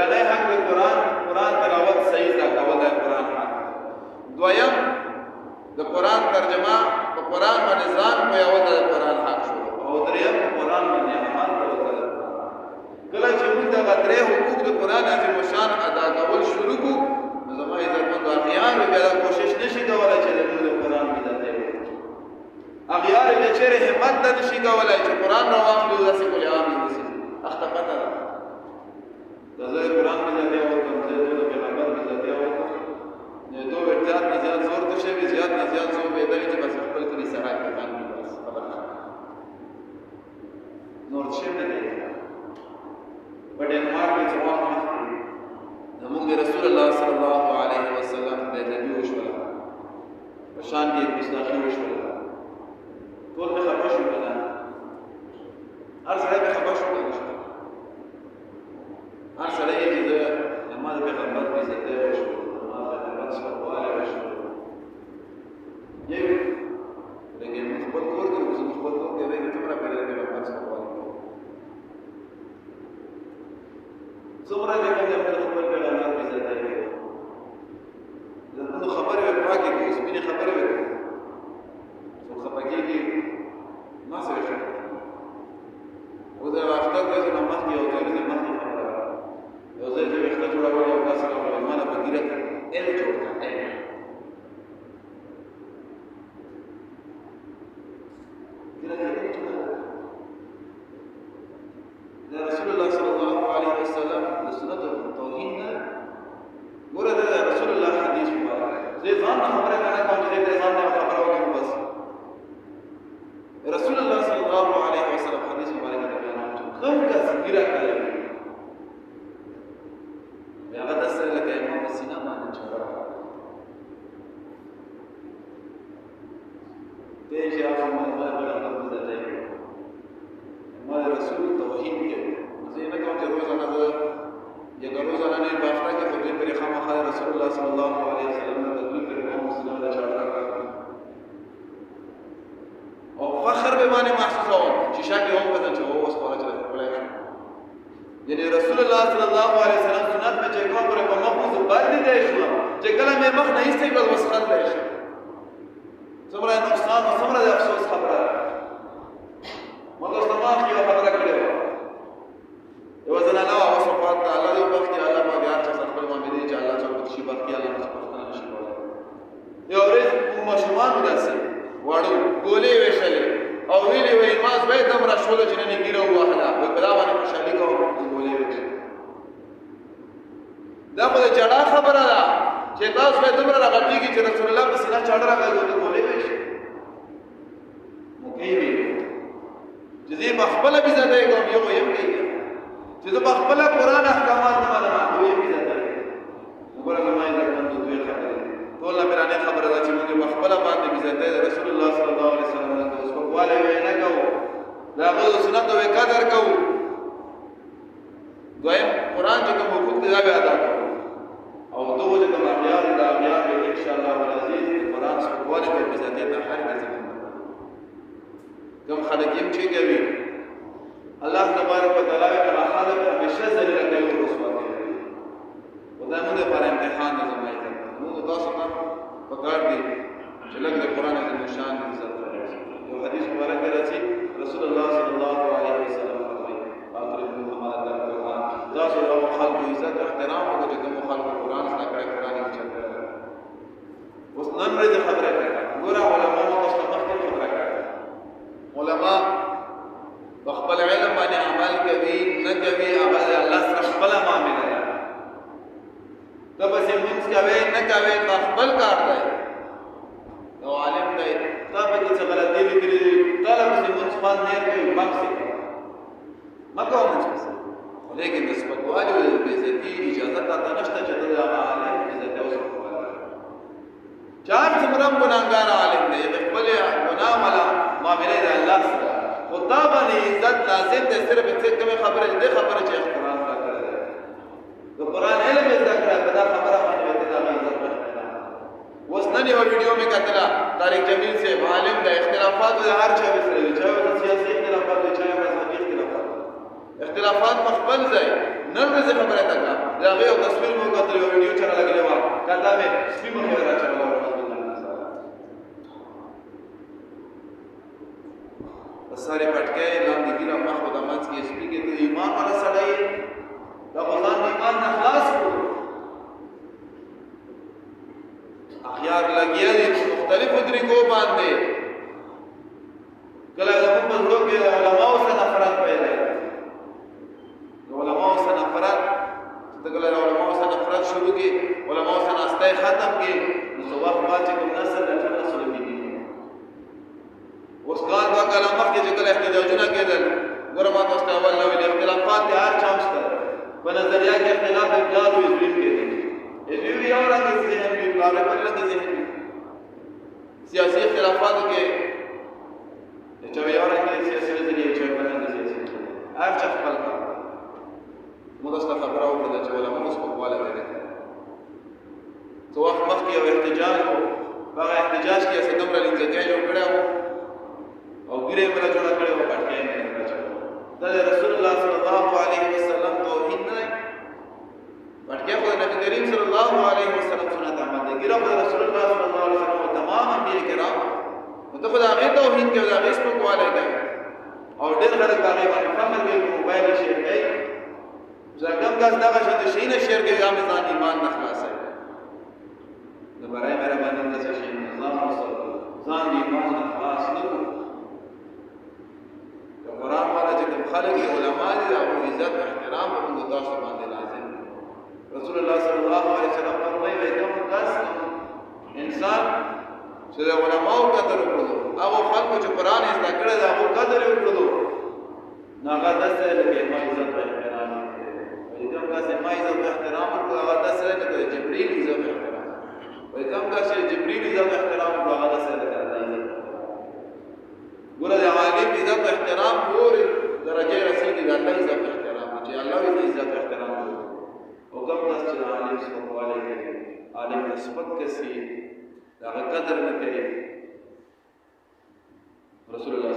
بیرانه حق د قرآن تلاوت صحیح زده کول د قرآن حق. دویم د قرآن ترجمه په قرآن باندې ځان پوهول د قرآن حق شو. او دریم په قرآن باندې عمل کول. کله چې موږ دغه درې حقوق د قرآن عظیم الشان ادا کول شروع کړو نو زما عزتمندو اخیار بیا دا کوشش نشي کولی چې د قرآن بدعت وکړي. اغیار چې چیرې همت نه نشي کولی چې قرآن راواخلو داسې کلي عام یې اخته پته ده د زه قرآن بدعت وکړم زه د پیغمبر بدعت وکړم نو دوی زیات نه زیات زور ته شوي زیات نه زیات زور پیدوي چې بس خپل کلي سړی پکان کړي بس خبر نور څه نه دی. په ډنمارک کې چې وخت مخکې زموږ د رسول الله صلی الله علیه وسلم بیدبي وشوله په شان کې ګستاخي وشوله ټول به خفه شو که نه هر سړی به خفه شو که نه هر سړی یې چې زه زما د پیغمبر عزتۍ وشو زما د پیغمبر سپکوالی وشو یو لیکن موږ خپل کور کې اوس موږ خپل کور کې دی چې څومره پرې د پیغمبر سپکوالی کوو څومره دی که خپل پیغمبر عزتۍ کوي زموږ خبرې به پاکې کوي سپینې خبرې به کوي څوک خفه کېږي ما سره ښه اوس د اختر ورځې نه مخکې یو څو ورځې مخکې خبره یو ځای چې ویښته جوړول یو کس راغلی ما نه په ګیره کې ایل جوړ کړه ایل ګیره کې ایل جوړ کړه د رسول الله صلی الله علیه وسلم د سنت توهین نه ګوره د رسول الله حدیث مبارک زه ځان نه خبره نه کوم چې دې ځان نه خبره وکړم بس رسول الله صلی الله علیه وسلم حدیث مبارک ته بیان کوم کس ګیره کوي هغه د سره لکه امام سینا باندې چوره ته چې هغه مونږه ما رسول توحید کې زه نه کوم چې روزانه زه یا روزانه نه بافتا کې په دې پرې خامخا رسول الله صلی الله علیه وسلم د تدوین پر امام مسلم له چاړه او فخر به باندې محسوسوم چې شاګه هم پته چې هو اوس کوله چې خپل یعنی رسول الله صلی الله علیه وسلم سنت میں چې کوم پر په مخ باندې دی شو چې کله مې مخ نه ایستې بل وسخت دی شو څومره نقصان او څومره افسوس خبره مګر سما کې خبره کړې و یو ځل الله او صفات الله دې وخت الله په بیا چې خپل معاملې چې الله څخه شي بخي الله څخه پښتنه نشي کولای یو ورځ ماشومان وداسي واړو ګولې وشلې او ویلې وې ماز به دم را شول چې نه ګیرو واخلا په بلا باندې خوشالي کوم ګولې وشلې دا په جړه خبره ده چې تاسو به دمر راغليږي چې رسول الله په سینه چاړه راغلی ته ګولې وشي مګي وي چې دې مخبل به زده کوم یو یو کې چې د مخبل قرآن احکامات نه معلومه وي به زده وګوره ما یې درته دوی خبره ټول بیرانه خبره ده چې موږ مخبل باندې به زده رسول الله صلی الله علیه وسلم د اوس په واله وینا کوو دا غو سنت او قدر کوو دویم قرآن چې کوم حقوق دي دا به ادا کوو او دوه چې کوم اغیار دا اغیار به ان شاء الله العزیز قرآن څخه واله به زده ته هر ځای کوم خلک یې چې کوي الله تبارک وتعالى کله خالق همیشه ذلیل کوي او رسوا کوي خدای موږ لپاره امتحان دی زموږ موږ تاسو ته پکار دی چې لږ د قرآن د نشان عزت یو حدیث مبارک راځي رسول الله صلی الله علیه وسلم فرمایي اخر محمد القرآن تاسو له خلق عزت احترام او د کوم خلق قرآن څخه کړه قرآن کې چل اوس نن ورځ خبره کوي ګوره علماء تاسو مخکې خبره کوي علماء بخبل علم باندې عمل کوي نه کوي هغه الله سره خپل معاملې ده ته به موږ کوي نه کوي خپل کار دی نو عالم دی تا به چې غلطي لیکلي طالب چې موږ باندې نه کوي مقصد مکه موږ لیکن د سپکوالي او د عزتي اجازه تا نشته چې د عالم عزت او سپکوالي چار څومره ګناګار عالم دی خپل ګناه والا معاملې ده الله سره خدا باندې عزت لازم ده صرف څه خبره دې خبره چې قرآن کا کړه د قرآن علم زده کړه دا خبره باندې دا عزت ورکړه اوس نن یو ویډیو مې کتله طارق جمیل سے عالم د اختلافات د هر چا سره چا د سیاسي اختلافات چا مذهبي اختلافات مخبل ځای نن ورځ خبره ده دا یو تصویر مو کتل یو ویډیو چره لګلې و کدا مې سپی مخه راځه سارے پټکې لاندې ګیره ما خو د مات کې سپی کې ته ایمان والا سړی دا غزان ایمان نه خلاص کړو اخیار لګیا دي مختلفو طریقو باندې کله زموږ په زړه کې علماء سره نفرت پیدا کړي علماء سره نفرت کله علماء سره نفرت شروع کی علماء سره ناسته ختم کی نو وخت بعد چې کوم نسل راځي نسل کېږي اوس کال دا کلام مخکې چې کله احتجاجونه کېدل ګوره ما تاسو ته اول نو ویل اختلافات دي هر چا شته په نظریه کې اختلاف اقدار او ظلم کېږي ایوی یو رنګ ذهن کې بل رنګ ذهن سیاسي اختلافاتو کې چې یو رنګ سیاسي نظریه چې په نظر سیاسي هر چا خپل کار مدرسه خبره وکړه چې ولا موږ په قواله وایي څو وخت مخکې یو احتجاج او هغه احتجاج کې څه دومره لنځکه جوړ کړو او ګیره بل جوړ کړو او پټکې نه دا رسول الله صلی الله علیه وسلم توحید نه پټکې په نبی کریم صلی الله علیه وسلم سنت احمد ګیره په رسول الله صلی الله علیه وسلم تمام انبیاء کرام متفق هغه توحید کې دا هیڅ په قواله کوي او ډېر خلک هغه باندې فخر کوي موبایل شیر کوي زګم کس دا شته شي نه شیر کوي هم ځان ایمان نه خلاصي د برای مېره باندې د شي نظام او ځان ایمان نه خلاص نه کوي قرآن والا چې خلک علماء دي او عزت احترام په موږ تاسو باندې لازم رسول الله صلی الله علیه وسلم فرمایي کوم کس انسان چې علماء قدر وکړو هغه خلکو چې قرآن یې زده کړی دا هغه قدر وکړو ناغه دسه لکه ما عزت احترام وي کوم کس ما عزت احترام وکړو هغه دسه لکه جبرئیل عزت احترام وي کوم کس جبرئیل عزت احترام وکړو هغه دسه لکه ګوره د عالم عزت احترام پور درجه رسیدي د الله عزت احترام چې الله یې عزت احترام او کوم کس چې عالم سپکوالی کوي عالم سپک کسي دا قدر نه کوي رسول الله